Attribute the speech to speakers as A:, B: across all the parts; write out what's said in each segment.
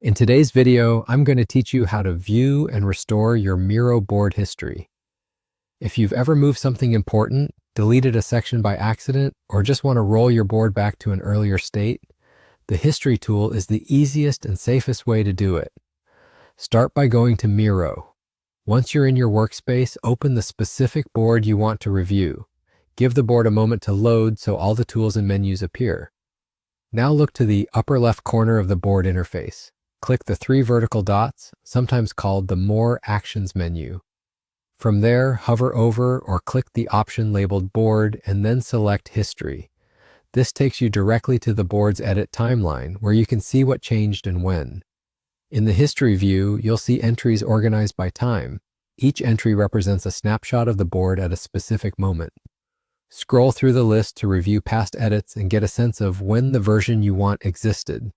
A: In today's video, I'm going to teach you how to view and restore your Miro board history. If you've ever moved something important, deleted a section by accident, or just want to roll your board back to an earlier state, the History tool is the easiest and safest way to do it. Start by going to Miro. Once you're in your workspace, open the specific board you want to review. Give the board a moment to load so all the tools and menus appear. Now look to the upper left corner of the board interface. Click the three vertical dots, sometimes called the More Actions menu. From there, hover over or click the option labeled Board and then select History. This takes you directly to the board's edit timeline, where you can see what changed and when. In the History view, you'll see entries organized by time. Each entry represents a snapshot of the board at a specific moment. Scroll through the list to review past edits and get a sense of when the version you want existed.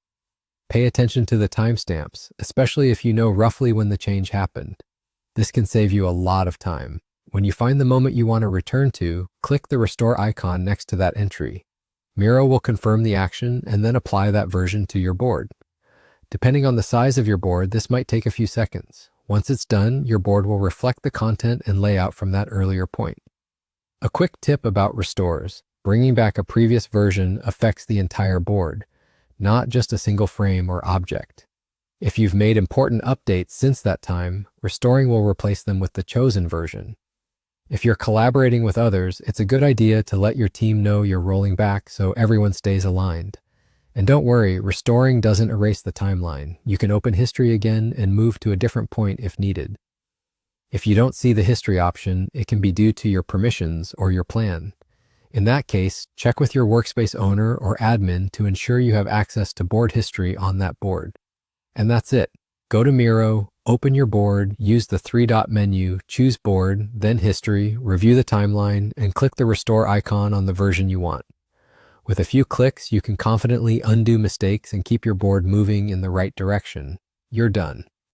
A: Pay attention to the timestamps, especially if you know roughly when the change happened. This can save you a lot of time. When you find the moment you want to return to, click the restore icon next to that entry. Miro will confirm the action and then apply that version to your board. Depending on the size of your board, this might take a few seconds. Once it's done, your board will reflect the content and layout from that earlier point. A quick tip about restores: bringing back a previous version affects the entire board, not just a single frame or object. If you've made important updates since that time, restoring will replace them with the chosen version. If you're collaborating with others, it's a good idea to let your team know you're rolling back so everyone stays aligned. And don't worry, restoring doesn't erase the timeline. You can open history again and move to a different point if needed. If you don't see the history option, it can be due to your permissions or your plan. In that case, check with your workspace owner or admin to ensure you have access to board history on that board. And that's it. Go to Miro, open your board, use the three-dot menu, choose Board, then History, review the timeline, and click the Restore icon on the version you want. With a few clicks, you can confidently undo mistakes and keep your board moving in the right direction. You're done.